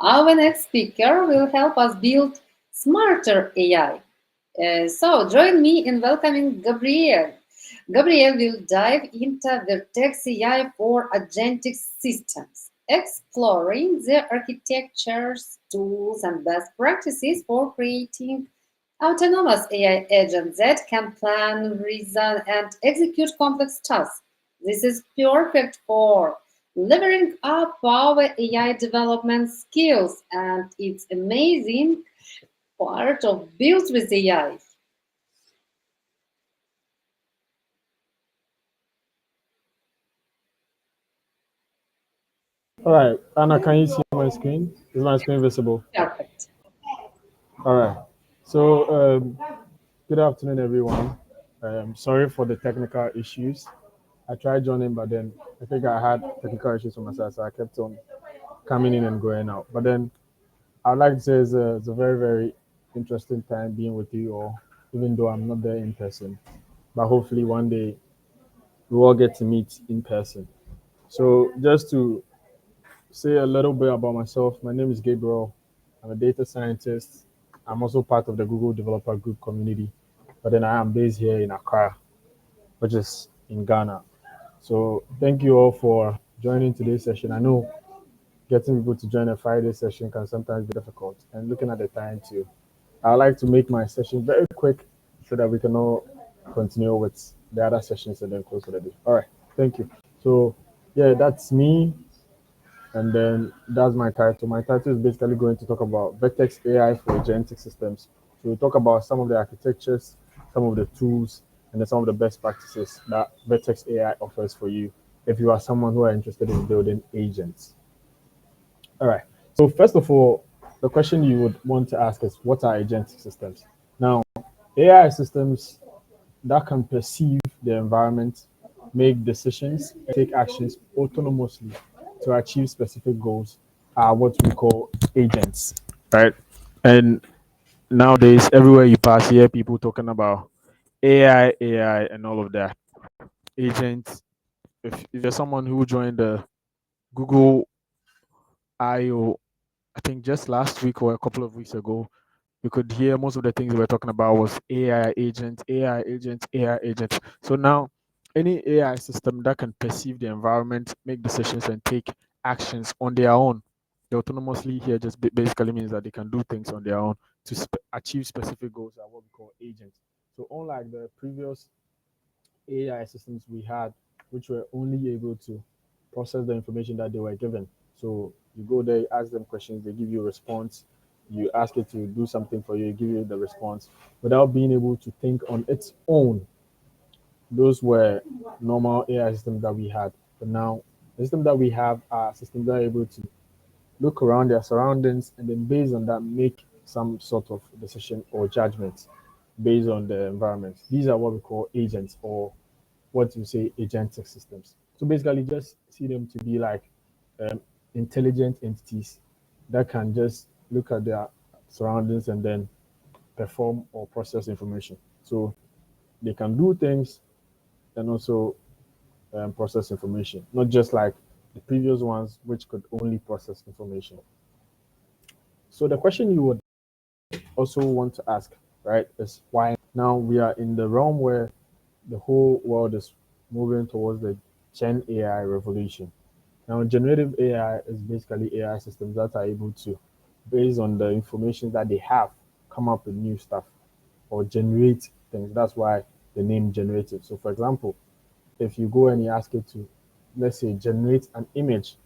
Our next speaker will help us build smarter AI. So join me in welcoming Gabriel. Gabriel will dive into Vertex AI for Agentic Systems, exploring the architectures, tools, and best practices for creating autonomous AI agents that can plan, reason, and execute complex tasks. This is perfect for leveling up our AI development skills, and it's amazing part of Built with AI. All right, Anna, can you see my screen? Is my screen visible? Perfect. All right. So, good afternoon, everyone. Sorry for the technical issues. I tried joining, but then I think I had technical issues on my side, so I kept on coming in and going out. But then I'd like to say it's a very, very interesting time being with you all, even though I'm not there in person. But hopefully one day we all get to meet in person. So, just to say a little bit about myself. My name is Gabriel. I'm a data scientist. I'm also part of the Google Developer Group community, but then I am based here in Accra, which is in Ghana. So thank you all for joining today's session. I know getting people to join a Friday session can sometimes be difficult, and looking at the time too. I like to make my session very quick so that we can all continue with the other sessions and then close for the day. All right, thank you. So yeah, that's me. And then that's my title. My title is basically going to talk about Vertex AI for Agentic Systems. So we'll talk about some of the architectures, some of the tools, and then some of the best practices that Vertex AI offers for you if you are someone who are interested in building agents. All right. So first of all, the question you would want to ask is, what are agentic systems? Now, AI systems that can perceive the environment, make decisions, and take actions autonomously to achieve specific goals are what we call agents, right? And nowadays, everywhere you pass, you hear people talking about AI, and all of that. Agents. If you're someone who joined the Google I/O, I think just last week or a couple of weeks ago, you could hear most of the things we were talking about was AI agent, AI agent, AI agent. So now, any AI system that can perceive the environment, make decisions, and take actions on their own, the autonomously here just basically means that they can do things on their own to achieve specific goals are what we call agents. So unlike the previous AI systems we had, which were only able to process the information that they were given. So you go there, you ask them questions, they give you a response. You ask it to do something for you, it give you the response without being able to think on its own. Those were normal AI systems that we had. But now, the system that we have are systems that are able to look around their surroundings and then based on that make some sort of decision or judgment based on the environment. These are what we call agents or what you say agentic systems. So basically, just see them to be like um, intelligent entities that can just look at their surroundings and then perform or process information. So they can do things and also process information, not just like the previous ones, which could only process information. So the question you would also want to ask, right, is why now we are in the realm where the whole world is moving towards the Gen AI revolution. Now, generative AI is basically AI systems that are able to, based on the information that they have, come up with new stuff or generate things. That's why the name generative. So, for example, if you go and you ask it to, let's say, generate an image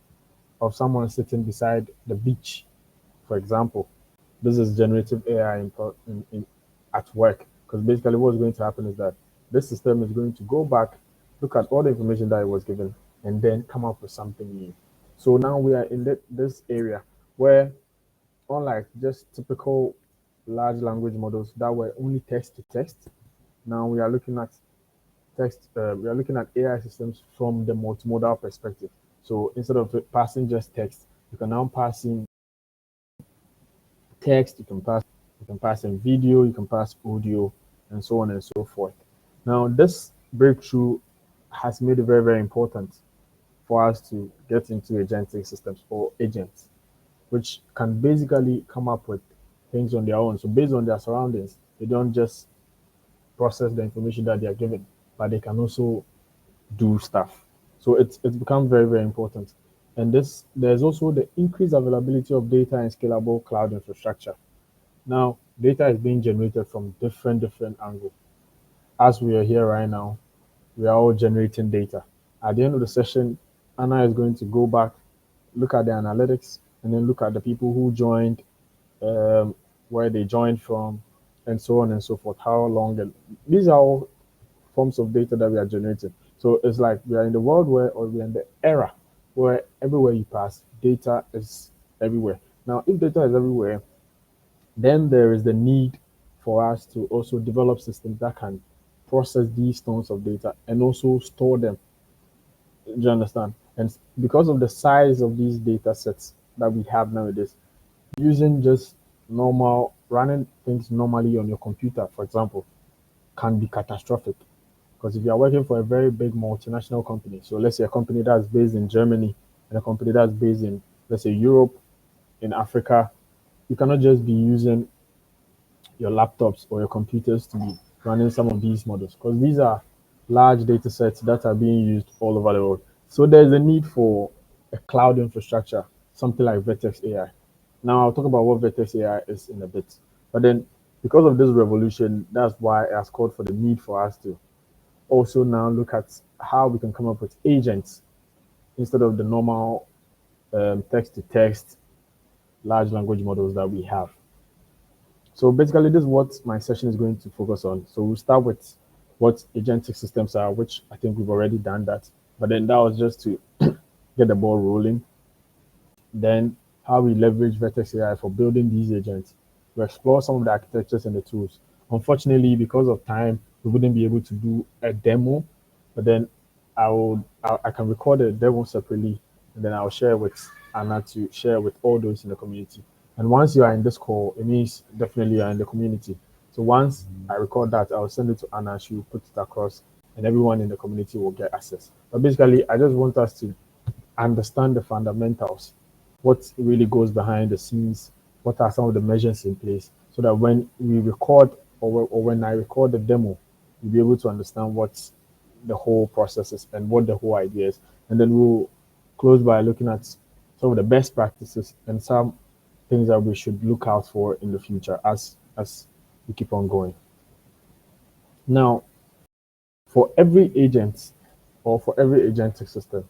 of someone sitting beside the beach, for example, this is generative AI at work. Because basically, what's going to happen is that this system is going to go back, look at all the information that it was given, and then come up with something new. So now we are in this area where, unlike just typical large language models that were only text to text, now we are looking at we are looking at AI systems from the multimodal perspective. So instead of passing just text, you can now pass in text, you can pass in video, you can pass audio, and so on and so forth. Now, this breakthrough has made it very, very important for us to get into agentic systems or agents, which can basically come up with things on their own. So based on their surroundings, they don't just process the information that they are given, but they can also do stuff. So it's become very, very important. And this there's also the increased availability of data and scalable cloud infrastructure. Now, data is being generated from different angles. As we are here right now, we are all generating data. At the end of the session, Anna is going to go back, look at the analytics, and then look at the people who joined, um, where they joined from, and so on and so forth. How long? And these are all forms of data that we are generating. So it's like we are in the world where, or we are in the era where everywhere you pass, data is everywhere. Now, if data is everywhere, then there is the need for us to also develop systems that can process these tons of data and also store them. Do you understand? And because of the size of these data sets that we have nowadays, using just normal running things normally on your computer, for example, can be catastrophic. Because if you are working for a very big multinational company, so let's say a company that's based in Germany and a company that's based in, let's say, Europe, in Africa, you cannot just be using your laptops or your computers to be running some of these models because these are large data sets that are being used all over the world. So there's a need for a cloud infrastructure, something like Vertex AI. Now I'll talk about what Vertex AI is in a bit. But then because of this revolution, that's why it has called for the need for us to also now look at how we can come up with agents instead of the normal text to text large language models that we have. So basically, this is what my session is going to focus on. So we'll start with what agentic systems are, which I think we've already done that. But then that was just to get the ball rolling. Then how we leverage Vertex AI for building these agents. We explore some of the architectures and the tools. Unfortunately, because of time, we wouldn't be able to do a demo. But then I can record a demo separately, and then I'll share with Anna to share with all those in the community. And once you are in this call, it means definitely you are in the community. So once I record that, I'll send it to Anna. She will put it across, and everyone in the community will get access. But basically, I just want us to understand the fundamentals, what really goes behind the scenes, what are some of the measures in place, so that when we record or when I record the demo, you'll be able to understand what the whole process is and what the whole idea is. And then we'll close by looking at some of the best practices and some things that we should look out for in the future as we keep on going. Now, for every agent or for every agentic system,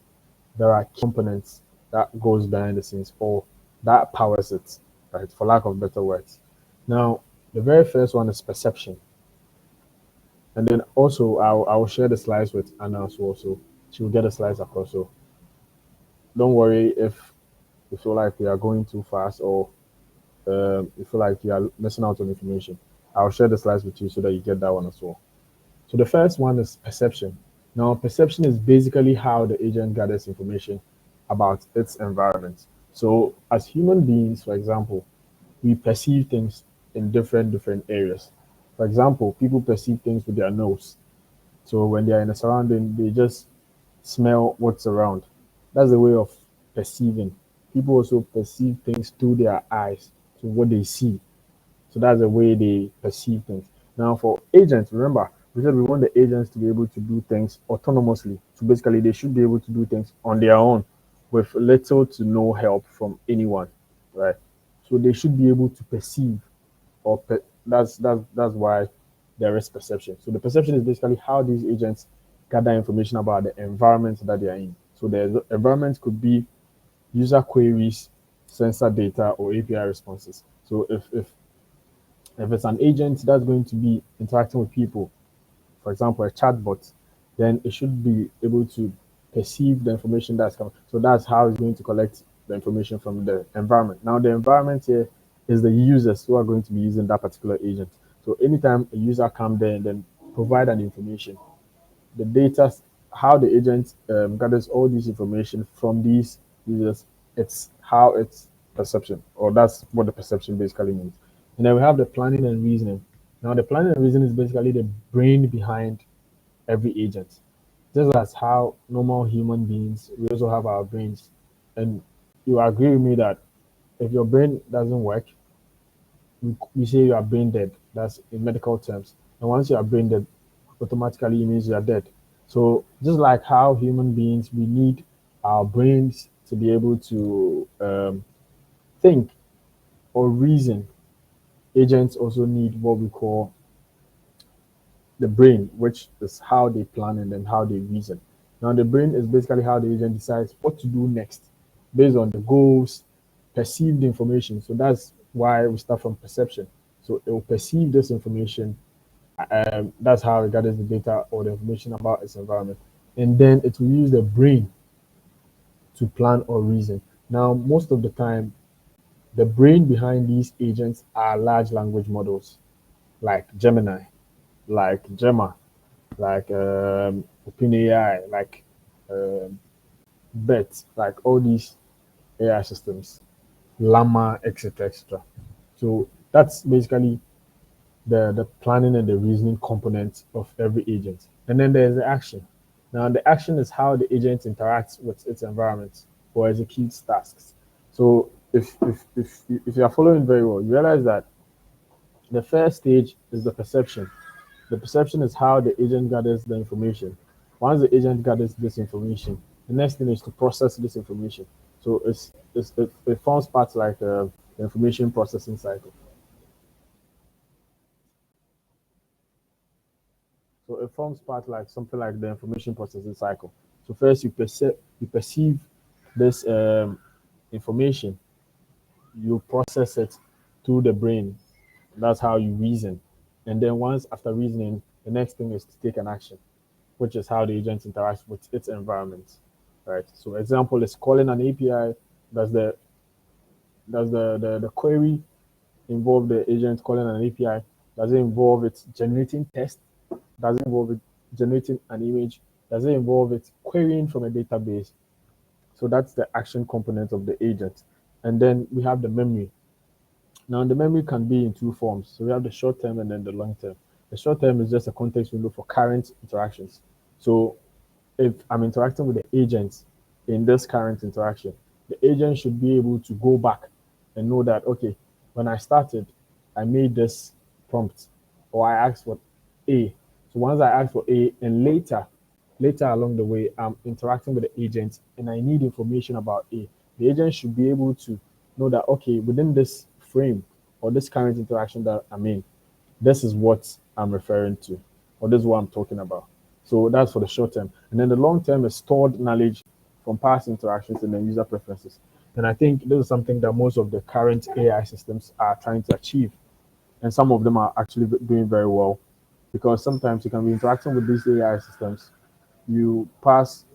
there are components that goes behind the scenes or that powers it, right? For lack of better words. Now, the very first one is perception. And then also I'll share the slides with Anna as well. So she will get the slides across. So don't worry if you feel like we are going too fast or you feel like you are missing out on information. I'll share the slides with you so that you get that one as well. So the first one is perception. Now, perception is basically how the agent gathers information about its environment. So, as human beings, for example, we perceive things in different areas. For example, people perceive things with their nose. So when they are in a surrounding, they just smell what's around. That's a way of perceiving. People also perceive things through their eyes, so what they see. So that's the way they perceive things. Now, for agents, remember, we said we want the agents to be able to do things autonomously. So basically, they should be able to do things on their own with little to no help from anyone, right? So they should be able to perceive, that's why there is perception. So the perception is basically how these agents gather information about the environment that they are in. So the environment could be user queries, sensor data, or API responses. So if it's an agent that's going to be interacting with people, for example, a chatbot, then it should be able to perceive the information that's coming. So that's how it's going to collect the information from the environment. Now, the environment here is the users who are going to be using that particular agent. So anytime a user comes there and then provide an information, the data, how the agent gathers all this information from these users, it's how it's perception, or that's what the perception basically means. And then we have the planning and reasoning. Now, the planning and reasoning is basically the brain behind every agent. Just as how normal human beings, we also have our brains. And you agree with me that if your brain doesn't work, we say you are brain dead. That's in medical terms. And once you are brain dead, automatically it means you are dead. So just like how human beings, we need our brains to be able to think or reason. Agents also need what we call the brain, which is how they plan and then how they reason. Now, the brain is basically how the agent decides what to do next based on the goals, perceived information. So that's why we start from perception. So it will perceive this information. That's how it gathers the data or the information about its environment. And then it will use the brain to plan or reason. Now, most of the time, the brain behind these agents are large language models like Gemini, like Gemma, like OpenAI, like um, Bet, like all these AI systems, Llama, etc., etc. So that's basically the planning and the reasoning component of every agent. And then there's the action. Now, the action is how the agent interacts with its environment or executes tasks. So if you are following very well, you realize that the first stage is the perception. The perception is how the agent gathers the information. Once the agent gathers this information, the next thing is to process this information. So it forms parts like the information processing cycle. So it forms part like something like the information processing cycle. So first you perceive this information, you process it through the brain. That's how you reason. And then once after reasoning, the next thing is to take an action, which is how the agent interacts with its environment. Right. So example is calling an API. Does the query involve the agent calling an API? Does it involve it generating text? Does it involve it generating an image? Does it involve it querying from a database? So that's the action component of the agent. And then we have the memory. Now, the memory can be in two forms. So we have the short term and then the long term. The short term is just a context window for current interactions. So if I'm interacting with the agent in this current interaction, the agent should be able to go back and know that, okay, when I started, I made this prompt or I asked for A. So once I ask for A and later along the way, I'm interacting with the agent and I need information about A. The agent should be able to know that, okay, within this frame or this current interaction that I'm in, this is what I'm referring to, or this is what I'm talking about. So that's for the short term. And then the long term is stored knowledge from past interactions and then user preferences. And I think this is something that most of the current AI systems are trying to achieve. And some of them are actually doing very well because sometimes you can be interacting with these AI systems. You pass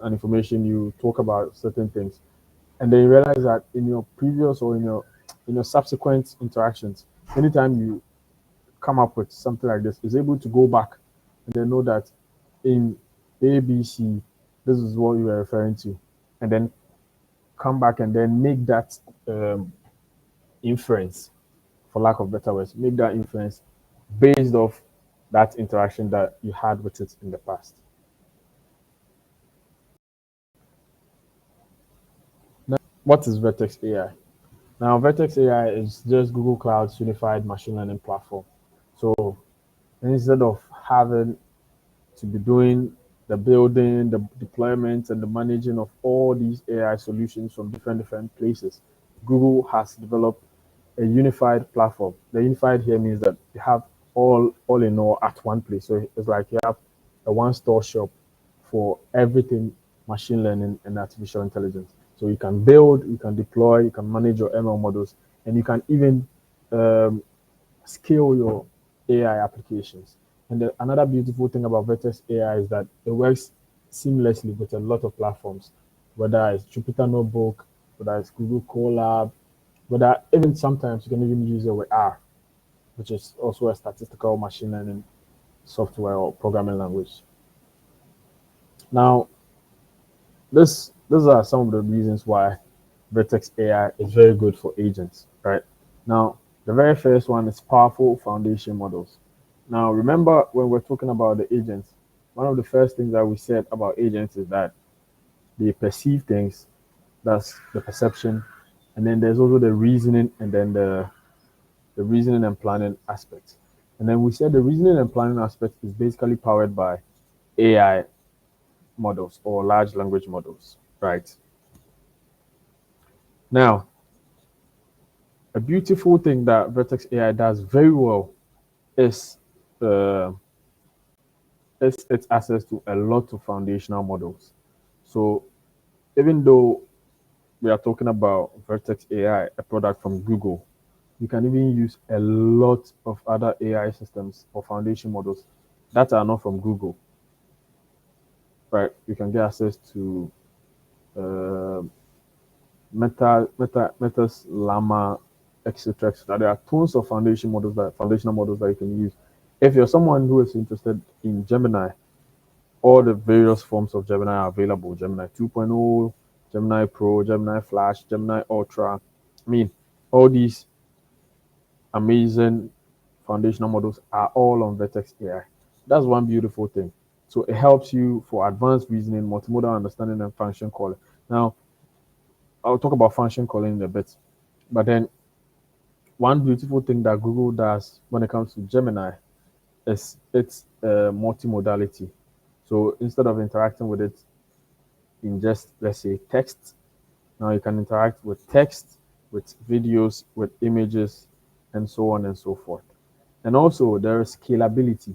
an information, you talk about certain things, and then you realize that in your previous or in your subsequent interactions, anytime you come up with something like this is able to go back and then know that in ABC, this is what you were referring to, and then come back and then make that inference, for lack of better words, make that inference based off that interaction that you had with it in the past. Now, what is Vertex AI? Now, Vertex AI is just Google Cloud's unified machine learning platform. So instead of having to be doing the building, the deployment, and the managing of all these AI solutions from different places, Google has developed a unified platform. The unified here means that you have all in all at one place. So it's like you have a one-store shop for everything machine learning and artificial intelligence. So you can build, you can deploy, you can manage your ML models, and you can even um, scale your AI applications. And another beautiful thing about Vertex AI is that it works seamlessly with a lot of platforms, whether it's Jupyter Notebook, whether it's Google Colab, whether even sometimes you can even use it with R, which is also a statistical machine learning software or programming language. Now, these are some of the reasons why Vertex AI is very good for agents, right? Now, the very first one is powerful foundation models. Now, remember when we're talking about the agents, one of the first things that we said about agents is that they perceive things, that's the perception, And then there's also the reasoning and then the reasoning and planning aspect. And then we said the reasoning and planning aspect is basically powered by AI models or large language models, right? Now, a beautiful thing that Vertex AI does very well is uh, its access to a lot of foundational models. So even though we are talking about Vertex AI, a product from Google, you can even use a lot of other AI systems or foundation models that are not from Google, right? You can get access to uh, Meta's Llama, etc., etc. There are tons of foundational models that you can use. If you're someone who is interested in Gemini, all the various forms of Gemini are available. Gemini 2.0, Gemini Pro, Gemini Flash, Gemini Ultra. I mean, all these amazing foundational models are all on Vertex AI. That's one beautiful thing. So it helps you for advanced reasoning, multimodal understanding, and function calling. Now, I'll talk about function calling in a bit. But then one beautiful thing that Google does when it comes to Gemini is its multimodality. So instead of interacting with it in just, let's say, text, now you can interact with text, with videos, with images, and so on and so forth. And also, there is scalability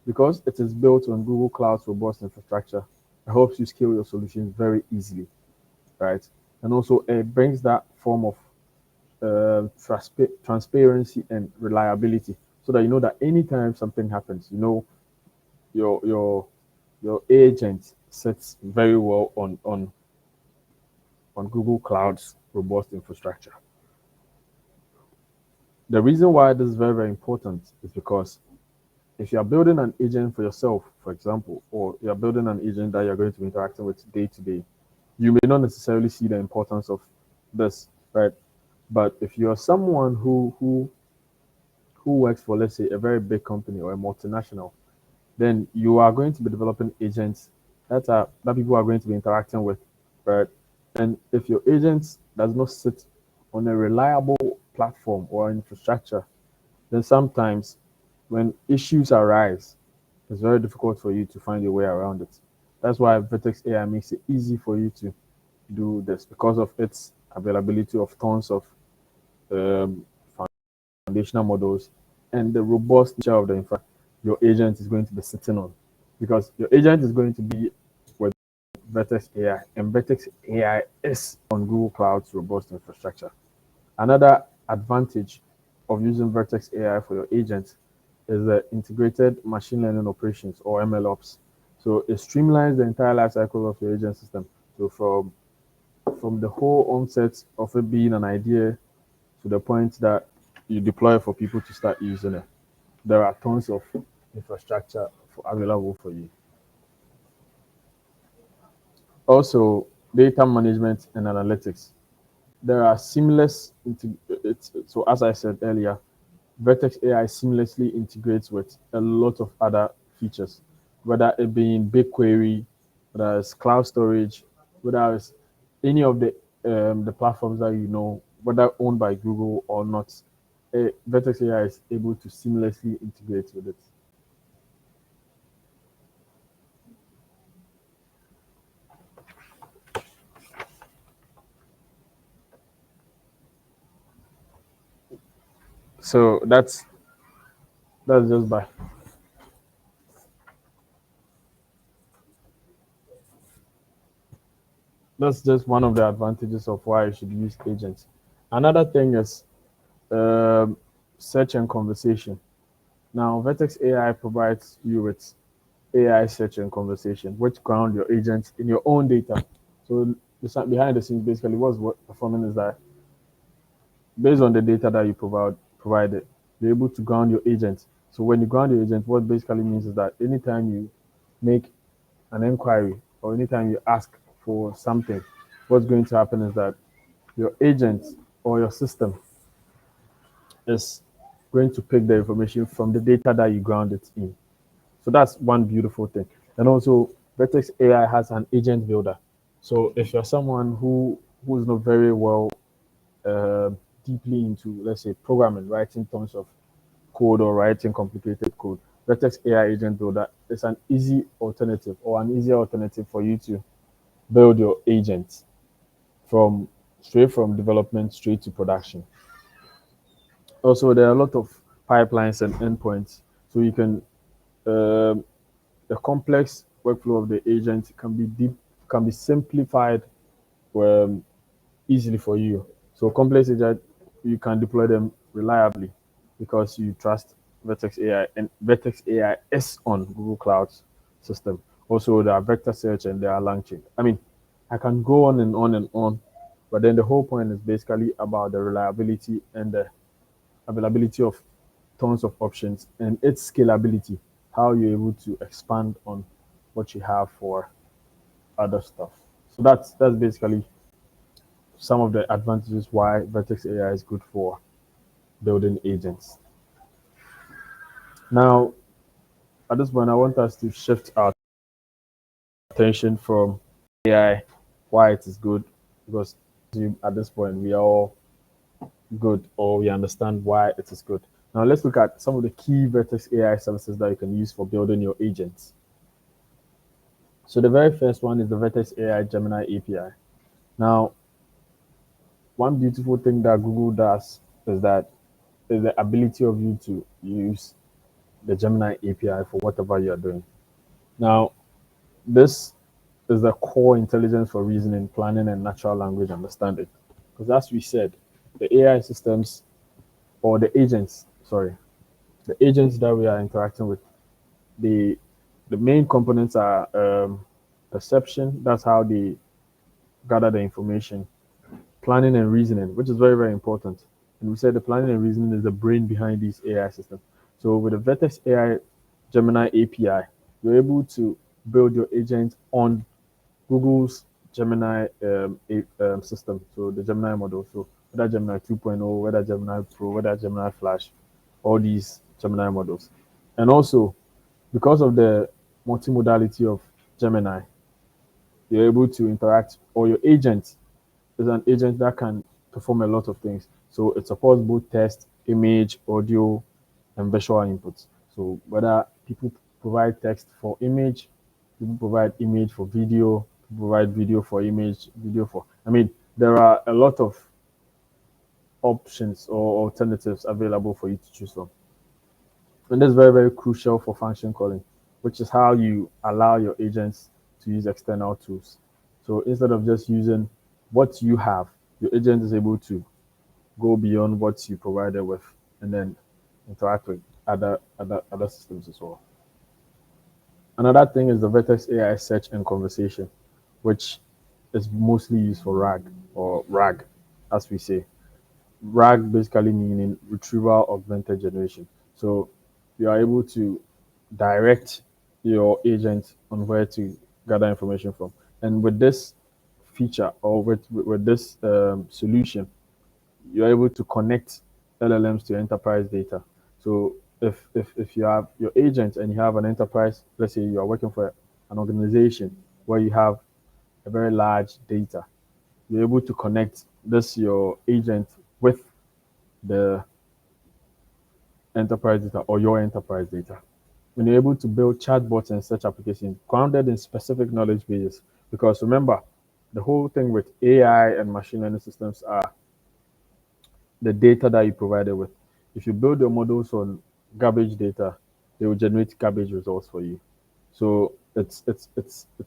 because it is built on Google Cloud's robust infrastructure. It helps you scale your solutions very easily, right? And also, it brings that form of transparency and reliability so that you know that anytime something happens, you know your your your agent sits very well on Google Cloud's robust infrastructure. The reason why this is very, very important is because if you are building an agent for yourself, for example, or you're building an agent that you're going to be interacting with day to day, you may not necessarily see the importance of this, right? But if you're someone who works for, let's say, a very big company or a multinational, then you are going to be developing agents that people are going to be interacting with, right? And if your agent does not sit on a reliable platform or infrastructure, then sometimes when issues arise, it's very difficult for you to find your way around it. That's why Vertex AI makes it easy for you to do this because of its availability of tons of um, foundational models and the robust nature of the infrastructure your agent is going to be sitting on. Because your agent is going to be with Vertex AI, and Vertex AI is on Google Cloud's robust infrastructure. Another advantage of using Vertex AI for your agent is the integrated machine learning operations or MLOps. So it streamlines the entire life cycle of your agent system. So from the whole onset of it being an idea to the point that you deploy for people to start using it, there are tons of infrastructure available for you. Also, data management and analytics. There are seamless, so as I said earlier, Vertex AI seamlessly integrates with a lot of other features, whether it being BigQuery, whether it's cloud storage, whether it's any of the platforms that you know, whether owned by Google or not. Vertex AI is able to seamlessly integrate with it. So that's just by that's just one of the advantages of why you should use agents. Another thing is um, search and conversation. Now, Vertex AI provides you with AI search and conversation, which ground your agents in your own data. So behind the scenes, basically, what's performing is that based on the data that you provided, you're able to ground your agent. So when you ground your agent, what basically means is that anytime you make an inquiry or anytime you ask for something, what's going to happen is that your agent or your system is going to pick the information from the data that you ground it in. So that's one beautiful thing. And also, Vertex AI has an agent builder. So if you're someone who is not very well deeply into, let's say, programming, writing tons of code or writing complicated code, Vertex AI Agent Builder is an easy alternative or an easier alternative for you to build your agents from straight from development straight to production. Also, there are a lot of pipelines and endpoints, so you can the complex workflow of the agent can be simplified um, easily for you. So complex agent, you can deploy them reliably because you trust Vertex AI, and Vertex AI is on Google Cloud's system. Also, there are vector search and there are LangChain. I mean, I can go on and on and on, but then the whole point is basically about the reliability and the availability of tons of options and its scalability, how you're able to expand on what you have for other stuff. So that's basically some of the advantages why Vertex AI is good for building agents. Now, at this point, I want us to shift our attention from AI, why it is good, because at this point we are all good or we understand why it is good. Now, let's look at some of the key Vertex AI services that you can use for building your agents. So the very first one is the Vertex AI Gemini API. Now, one beautiful thing that Google does is the ability of you to use the Gemini API for whatever you're doing. Now, this is the core intelligence for reasoning, planning, and natural language understanding. Because as we said, the AI systems or the agents, sorry, the agents that we are interacting with, the the main components are perception. That's how they gather the information. Planning and reasoning, which is very, very important. And we said the planning and reasoning is the brain behind these AI systems. So with the Vertex AI Gemini API, you're able to build your agent on Google's Gemini system, so the Gemini model. So whether Gemini 2.0, whether Gemini Pro, whether Gemini Flash, all these Gemini models. And also, because of the multimodality of Gemini, you're able to interact, or your agent is an agent that can perform a lot of things. So it supports both text, image, audio, and visual inputs. So whether people provide text for image, people provide image for video, people provide video for image, video for. I mean, there are a lot of options or alternatives available for you to choose from. And that's very, very crucial for function calling, which is how you allow your agents to use external tools. So instead of just using what you have, your agent is able to go beyond what you provided with and then interact with other systems as well. Another thing is the Vertex AI search and conversation, which is mostly used for RAG or RAG, as we say. RAG basically meaning retrieval augmented generation. So you are able to direct your agent on where to gather information from. And with this feature or with this solution, you're able to connect LLMs to enterprise data. So if you have your agent and you have an enterprise, let's say you are working for an organization where you have a very large data, you're able to connect this your agent with the enterprise data or your enterprise data. When you're able to build chatbots and search applications grounded in specific knowledge bases, because remember, the whole thing with AI and machine learning systems are the data that you provided with. If you build your models on garbage data, they will generate garbage results for you. So it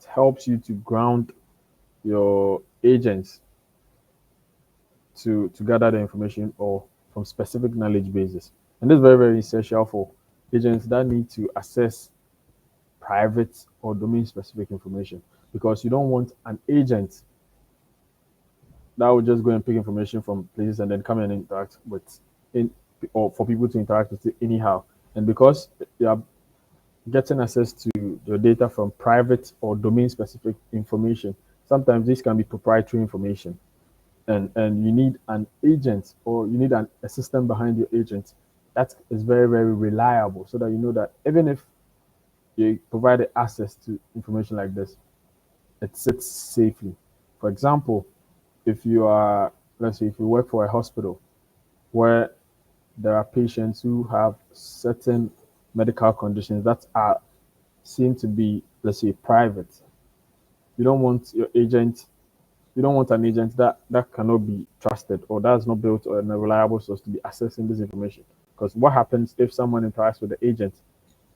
helps you to ground your agents to gather the information or from specific knowledge bases. And this is very, very essential for agents that need to access private or domain specific information because you don't want an agent that will just go and pick information from places and then come and interact with in or for people to interact with it anyhow. And because you are getting access to your data from private or domain specific information, sometimes this can be proprietary information. And you need an agent or you need a system behind your agent that is very, very reliable so that you know that even if you provide access to information like this, it sits safely. For example, if you are let's say if you work for a hospital where there are patients who have certain medical conditions that are seem to be, let's say, private. You don't want your agent, you don't want an agent that cannot be trusted or that's not built on a reliable source to be accessing this information. Because what happens if someone interacts with the agent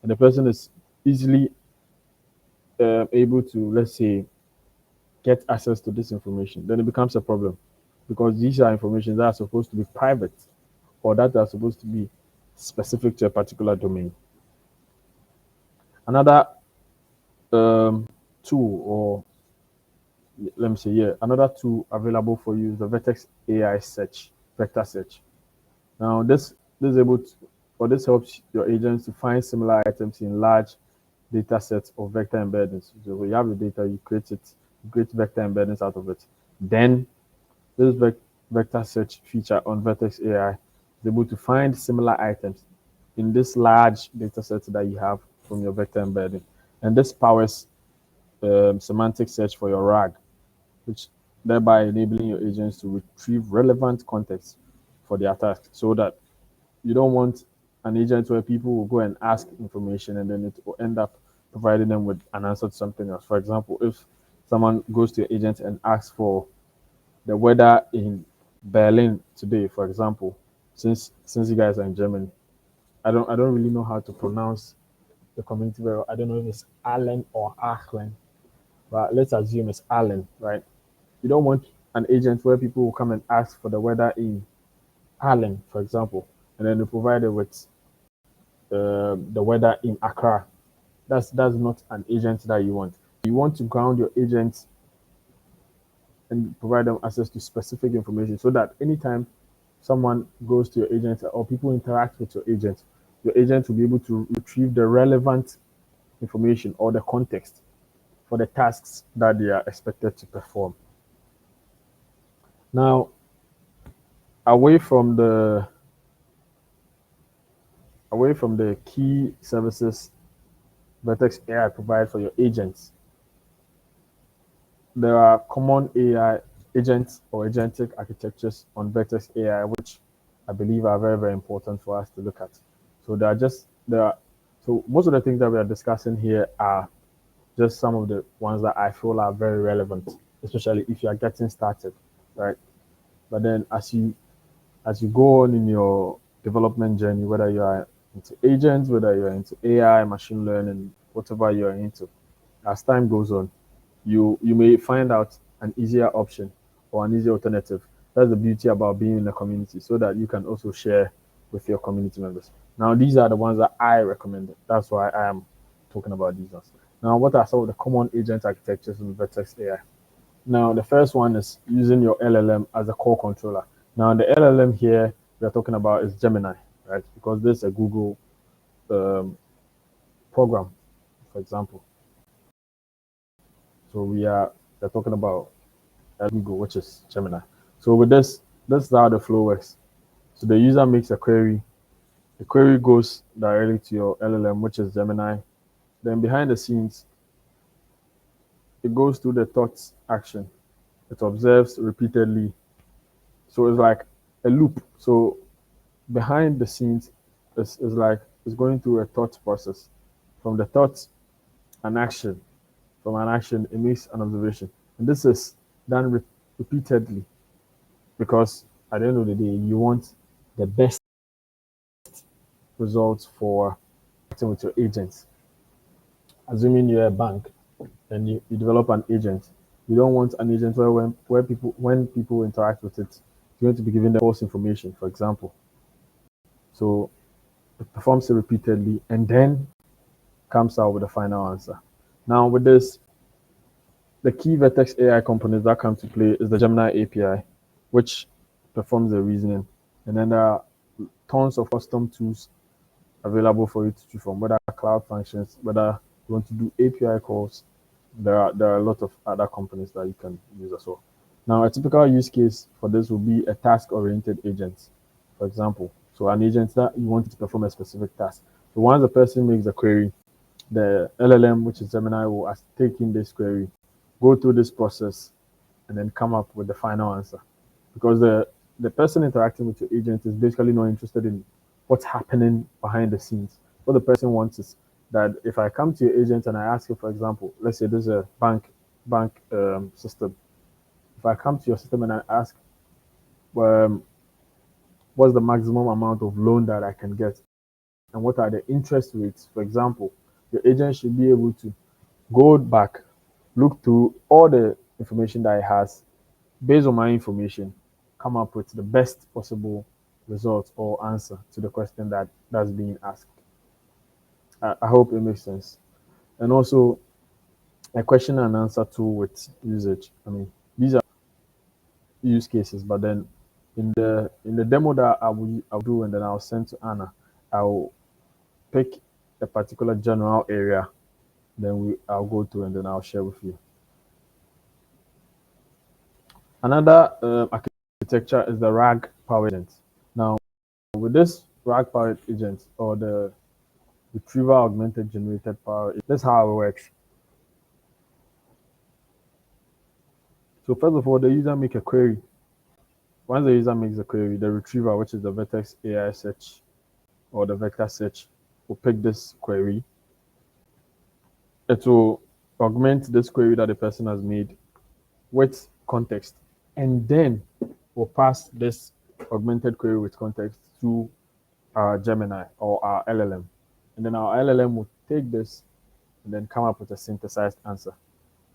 and the person is easily able to, let's say, get access to this information, then it becomes a problem because these are information that are supposed to be private or that are supposed to be specific to a particular domain. Another tool, or let me say, yeah, another tool available for you is the Vertex AI search, vector search. Now, this is able to, or this helps your agents to find similar items in large data sets of vector embeddings. So when you have the data, you create it, you create vector embeddings out of it. Then this vector search feature on Vertex AI is able to find similar items in this large data set that you have from your vector embedding. And this powers semantic search for your RAG, which thereby enabling your agents to retrieve relevant context for their task so that you don't want an agent where people will go and ask information and then it will end up providing them with an answer to something else. For example, if someone goes to your agent and asks for the weather in Berlin today, for example, since you guys are in Germany, I don't really know how to pronounce the community very well. I don't know if it's Ahlen or Ahlen, but let's assume it's Ahlen, right? You don't want an agent where people will come and ask for the weather in Ahlen, for example, and then they provide it with the weather in Accra. That's not an agent that you want. You want to ground your agents and provide them access to specific information so that anytime someone goes to your agent or people interact with your agent will be able to retrieve the relevant information or the context for the tasks that they are expected to perform. Now, away from the away from the key services Vertex AI provides for your agents, there are common AI agents or agentic architectures on Vertex AI, which I believe are very, very important for us to look at. So so most of the things that we are discussing here are just some of the ones that I feel are very relevant, especially if you are getting started, right? But then as you go on in your development journey, whether you are into agents, whether you're into AI, machine learning, whatever you're into, as time goes on, you may find out an easier option or an easier alternative. That's the beauty about being in a community, so that you can also share with your community members. Now, these are the ones that I recommend. That's why I am talking about these ones. Now, what are some of the common agent architectures in Vertex AI? Now, the first one is using your LLM as a core controller. Now, the LLM here we're talking about is Gemini, right? Because this is a Google um, program, for example. So we're talking about Google, which is Gemini. So with this is how the flow works. So the user makes a query. The query goes directly to your LLM, which is Gemini. Then behind the scenes, it goes through the thoughts action. It observes repeatedly. So it's like a loop. So behind the scenes is like it's going through a thought process. From the thoughts, an action. From an action, it makes an observation. And this is done repeatedly because at the end of the day, you want the best results for acting with your agents. Assuming you're a bank and you develop an agent, you don't want an agent where people when people interact with it, you're going to be giving them false information, for example. So it performs it repeatedly and then comes out with a final answer. Now with this, the key Vertex AI components that come to play is the Gemini API, which performs the reasoning. And then there are tons of custom tools available for you to choose from, whether cloud functions, whether you want to do API calls. There are a lot of other components that you can use as well. Now, a typical use case for this will be a task-oriented agent, for example. So an agent that you want to perform a specific task. So once the person makes a query, the LLM, which is Gemini, will take in this query, go through this process, and then come up with the final answer. because the person interacting with your agent is basically not interested in what's happening behind the scenes. What the person wants is that if I come to your agent and I ask you, for example, let's say there's a bank system. If I come to your system and I ask, um, what's the maximum amount of loan that I can get, and what are the interest rates, for example, your agent should be able to go back, look through all the information that it has, based on my information, come up with the best possible result or answer to the question that's being asked. I hope it makes sense. And also a question and answer tool with usage. I mean, these are use cases, but then in the demo that I'll do and then I'll send to Anna, I'll pick a particular general area, then I'll go through and then I'll share with you. Another architecture is the RAG powered agent. Now, with this RAG powered agent or the retrieval augmented generated power, that's how it works. So first of all, the user make a query. Once the user makes a query, the retriever, which is the Vertex AI search or the vector search, will pick this query. It will augment this query that the person has made with context, and then we'll pass this augmented query with context to our Gemini or our LLM. And then our LLM will take this and then come up with a synthesized answer.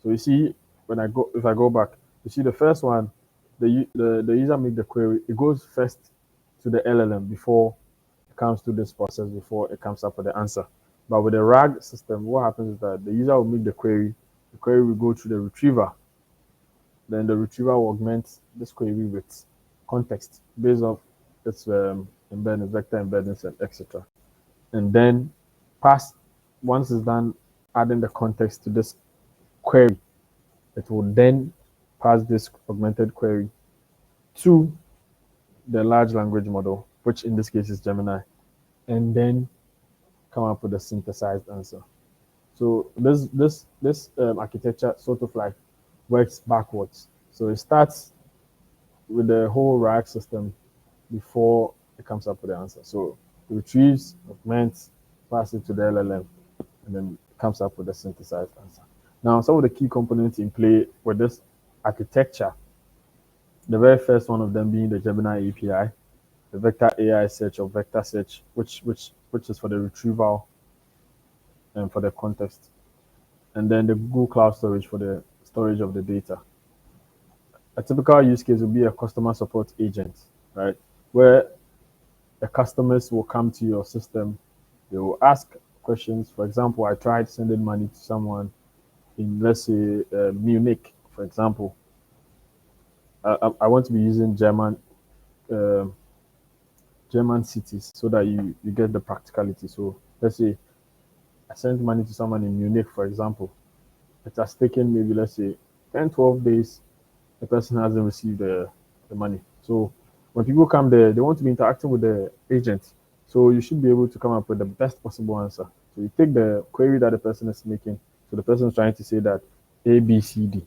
So you see, if I go back, you see the first one, the user make the query, it goes first to the LLM before it comes to this process, before it comes up with the answer. But with the RAG system, what happens is that the user will make the query will go to the retriever, then the retriever will augment this query with context based off its embeddings, vector embeddings, and etc. And then pass once it's done adding the context to this query, it will then pass this augmented query to the large language model, which in this case is Gemini, and then come up with a synthesized answer. So this architecture sort of like works backwards. So it starts with the whole RAG system before it comes up with the answer. So it retrieves, augments, passes it to the LLM, and then comes up with a synthesized answer. Now, some of the key components in play with this architecture, the very first one of them being the Gemini API, the vector AI search or vector search, which is for the retrieval and for the context, and then the Google Cloud Storage for the storage of the data. A typical use case would be a customer support agent, right? Where the customers will come to your system, they will ask questions. For example, I tried sending money to someone in, let's say, Munich, for example. I want to be using uh, German cities so that you get the practicality. So let's say I sent money to someone in Munich, for example. It has taken maybe, let's say, 10, 12 days. The person hasn't received the money. So when people come there, they want to be interacting with the agent. So you should be able to come up with the best possible answer. So you take the query that the person is making. So the person is trying to say that A, B, C, D.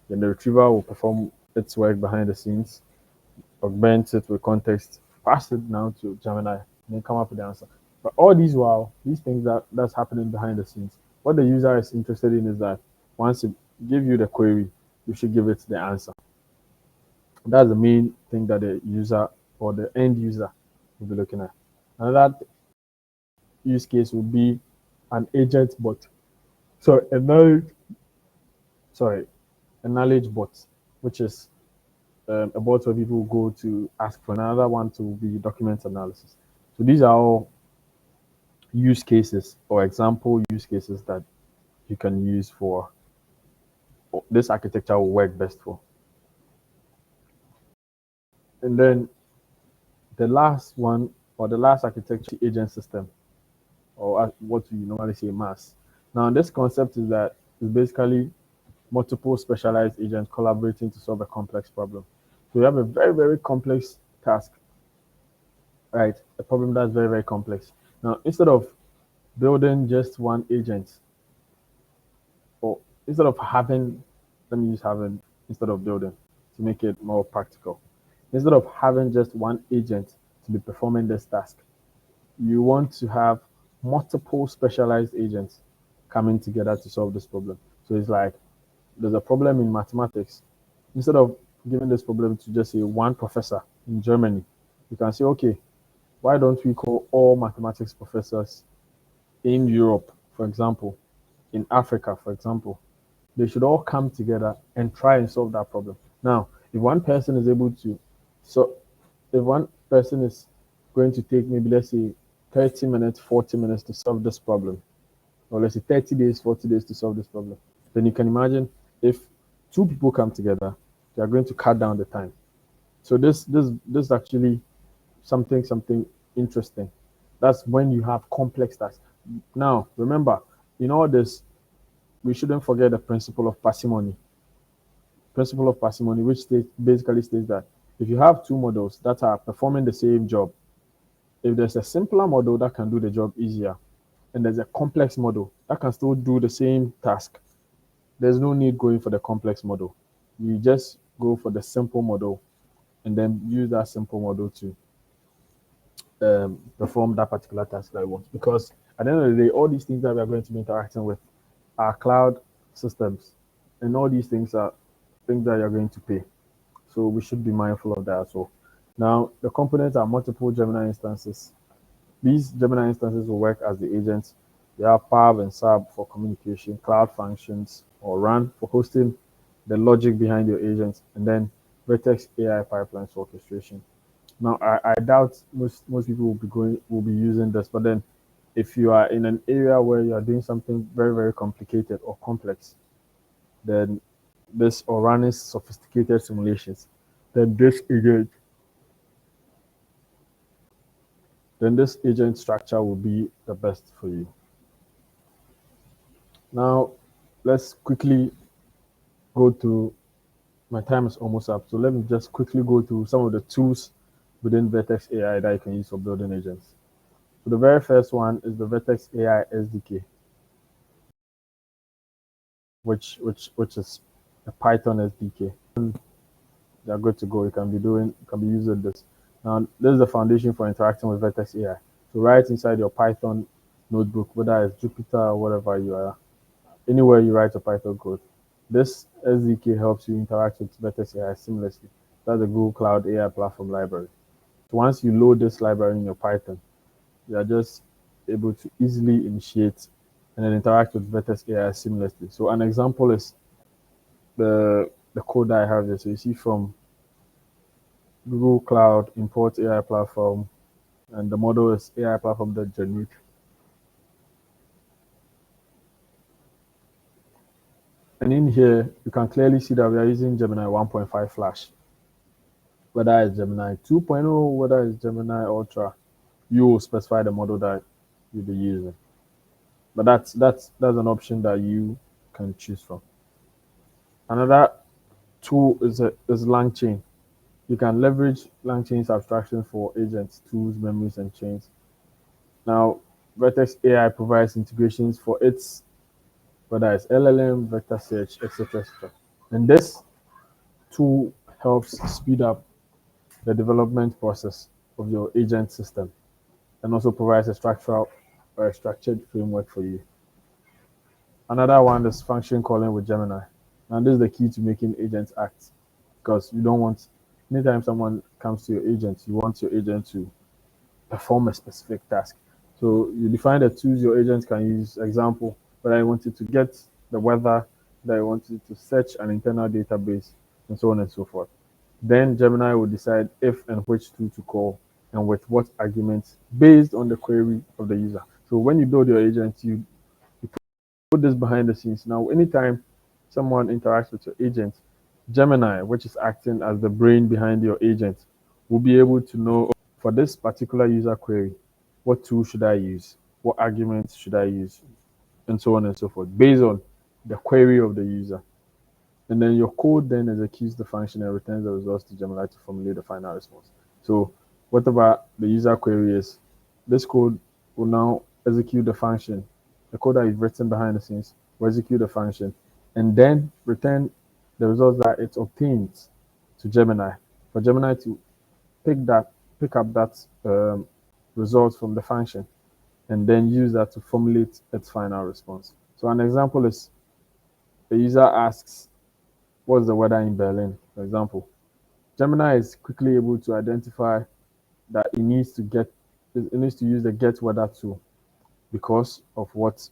Then the retriever will perform its work behind the scenes, augment it with context, pass it now to Gemini, and then come up with the answer. But all these things that's happening behind the scenes, what the user is interested in is that once it give you the query, you should give it the answer. That's the main thing that the user or the end user will be looking at. Another use case would be an agent bot. So sorry, a knowledge bot, which is a bot where people go to ask for. Another one to be document analysis. So these are all use cases or example use cases that you can use for this architecture will work best for. And then the last one or the last architecture agent system or what we normally say mass. Now this concept is that it's basically multiple specialized agents collaborating to solve a complex problem. So you have a very, very complex task, right? A problem that's very, very complex. Now, instead of building just one agent, or instead of having, let me use having instead of building to make it more practical. Instead of having just one agent to be performing this task, you want to have multiple specialized agents coming together to solve this problem. So it's like there's a problem in mathematics. Instead of giving this problem to just say one professor in Germany, you can say, okay, why don't we call all mathematics professors in Europe, for example, in Africa, for example? They should all come together and try and solve that problem. Now, if one person is able to, so if one person is going to take maybe let's say 30 minutes, 40 minutes to solve this problem, or let's say 30 days, 40 days to solve this problem, then you can imagine if two people come together, they are going to cut down the time. So this is actually something interesting. That's when you have complex tasks. Now, remember, in all this, we shouldn't forget the principle of parsimony. Principle of parsimony, which basically states that if you have two models that are performing the same job, if there's a simpler model that can do the job easier, and there's a complex model that can still do the same task, there's no need going for the complex model. You just go for the simple model and then use that simple model to perform that particular task that you want. Because at the end of the day, all these things that we are going to be interacting with are cloud systems, and all these things are things that you're going to pay. So we should be mindful of that as well. Now, the components are multiple Gemini instances. These Gemini instances will work as the agents. They have PAV and SAB for communication, cloud functions, or RAN for hosting the logic behind your agents, and then Vertex AI pipelines for orchestration. Now, I doubt most people will be using this, but then if you are in an area where you are doing something very complicated or complex, then this or running sophisticated simulations, then this agent structure will be the best for you. Now, let's quickly go through. My time is almost up, so let me just quickly go through some of the tools within Vertex AI that you can use for building agents. So the very first one is the Vertex AI SDK, which is a Python SDK. They're good to go. You can be using this. Now, this is the foundation for interacting with Vertex AI. So right inside your Python notebook, whether it's Jupyter or whatever you are, anywhere you write a Python code, this SDK helps you interact with Vertex AI seamlessly. That's the Google Cloud AI Platform library. So once you load this library in your Python, you are just able to easily initiate and then interact with Vertex AI seamlessly. So an example is the code that I have here. So you see from Google Cloud import AI platform, and the model is AI platform that generate. And in here, you can clearly see that we are using Gemini 1.5 Flash. Whether it's Gemini 2.0, whether it's Gemini Ultra, you will specify the model that you'll be using. But that's an option that you can choose from. Another tool is LangChain. You can leverage LangChain's abstraction for agents, tools, memories, and chains. Now, Vertex AI provides integrations for its whether it's LLM, vector search, etc. And this tool helps speed up the development process of your agent system and also provides a structural or a structured framework for you. Another one is function calling with Gemini. And this is the key to making agents act because you don't want, anytime someone comes to your agent, you want your agent to perform a specific task. So you define the tools your agent can use. Example, whether you wanted to get the weather, that you wanted to search an internal database, and so on and so forth. Then Gemini will decide if and which tool to call and with what arguments based on the query of the user. So when you build your agent, you put this behind the scenes. Now, anytime someone interacts with your agent, Gemini, which is acting as the brain behind your agent, will be able to know for this particular user query, what tool should I use? What arguments should I use? And so on and so forth, based on the query of the user. And then your code then executes the function and returns the results to Gemini to formulate the final response. So whatever the user query is, this code will now execute the function. The code that you've written behind the scenes will execute the function and then return the results that it obtains to Gemini. for Gemini to pick up that result from the function and then use that to formulate its final response. So an example is the user asks, "What's the weather in Berlin?" For example, Gemini is quickly able to identify that it needs to use the get weather tool because of what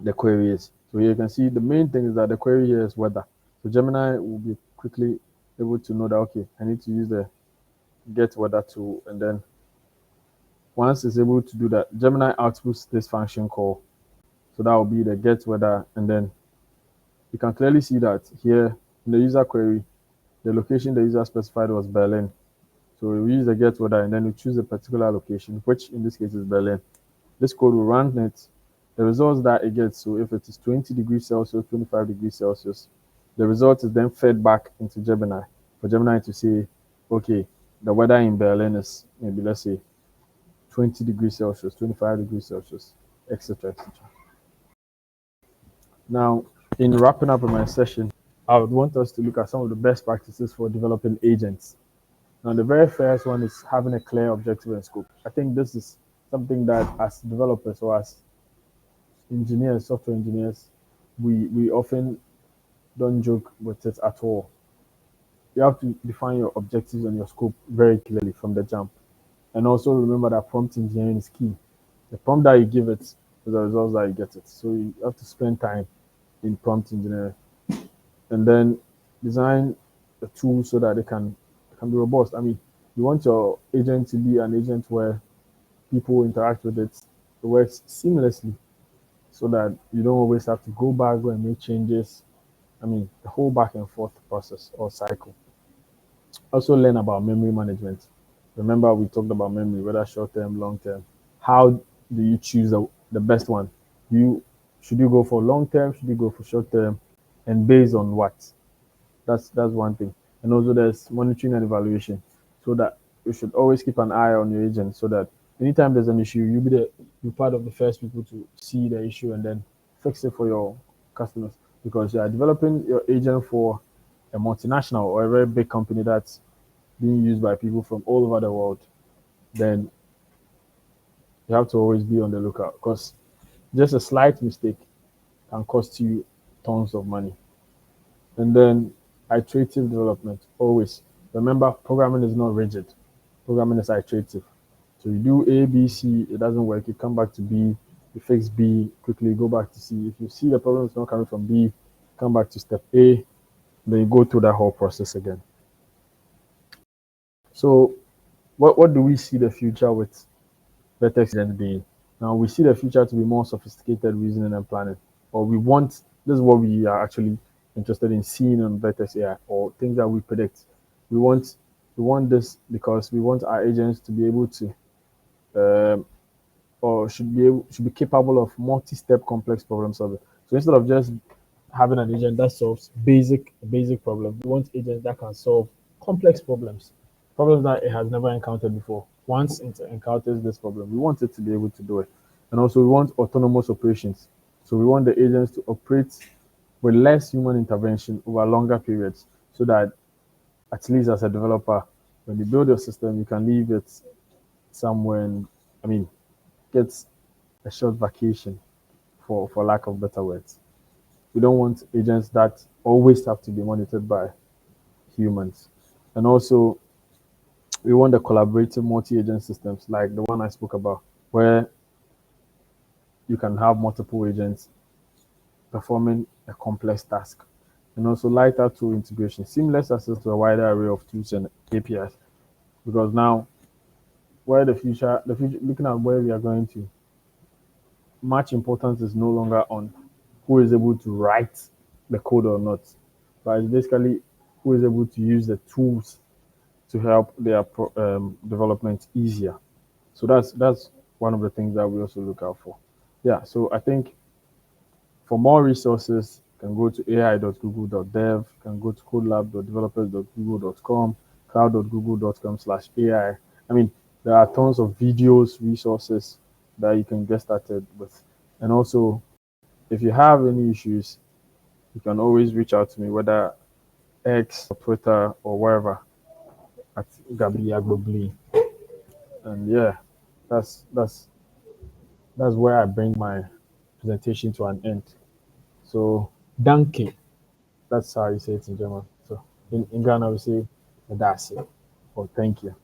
the query is. So here you can see the main thing is that the query here is weather. So Gemini will be quickly able to know that, okay, I need to use the get weather tool, and then once it's able to do that, Gemini outputs this function call. So that will be the get weather, and then you can clearly see that here in the user query, the location the user specified was Berlin. So we use the get weather, and then we choose a particular location, which in this case is Berlin. This code will run it. The results that it gets, so if it is 20 degrees Celsius, 25 degrees Celsius, the result is then fed back into Gemini for Gemini to say, okay, the weather in Berlin is maybe, let's say, 20 degrees Celsius, 25 degrees Celsius, etc., etc. Now, in wrapping up my session, I would want us to look at some of the best practices for developing agents. Now, the very first one is having a clear objective and scope. I think this is something that as developers or as engineers, software engineers, we often don't joke with it at all. You have to define your objectives and your scope very clearly from the jump. And also remember that prompt engineering is key. The prompt that you give it is the results that you get it. So you have to spend time in prompt engineering and then design a tool so that it can be robust. I mean, you want your agent to be an agent where people interact with it, it works seamlessly so that you don't always have to go back and make changes. I mean, the whole back and forth process or cycle. Also, learn about memory management. Remember, we talked about memory, whether short term, long term. How do you choose the best one? You should you go for long term? Should you go for short term? And based on what? That's one thing. And also, there's monitoring and evaluation, so that you should always keep an eye on your agent, so that anytime there's an issue, you're part of the first people to see the issue and then fix it for your customers. Because you are developing your agent for a multinational or a very big company that's being used by people from all over the world, then you have to always be on the lookout because just a slight mistake can cost you tons of money. And then iterative development, always. Remember, programming is not rigid. Programming is iterative. So you do A, B, C, it doesn't work. You come back to B, you fix B, quickly go back to C. If you see the problem is not coming from B, come back to step A, then you go through that whole process again. So what do we see the future with Vertex agent being? Now we see the future to be more sophisticated reasoning and planning. Or we want this is what we are actually interested in seeing on Vertex AI or things that we predict. We want we want this because we want our agents to be able to or should be capable of multi-step complex problem solving. So instead of just having an agent that solves basic problems, we want agents that can solve complex problems that it has never encountered before. Once it encounters this problem, we want it to be able to do it. And also we want autonomous operations. So we want the agents to operate with less human intervention over longer periods so that at least as a developer, when you build your system, you can leave it somewhere and I mean get a short vacation for lack of better words. We don't want agents that always have to be monitored by humans. And also we want the collaborative multi-agent systems like the one I spoke about, where you can have multiple agents performing a complex task. And also lighter tool integration, seamless access to a wider array of tools and APIs. Because now where the future looking at where we are going to, much importance is no longer on who is able to write the code or not, but it's basically who is able to use the tools to help their development easier. So that's one of the things that we also look out for. Yeah. So I think for more resources, you can go to ai.google.dev, you can go to codelab.developers.google.com, cloud.google.com/AI. I mean, there are tons of videos, resources that you can get started with. And also, if you have any issues, you can always reach out to me, whether X or Twitter or wherever. at Gabriel Agbobli. And yeah, that's that's where I bring my presentation to an end. So danke, that's how you say it in German. So in Ghana we say that's it or thank you.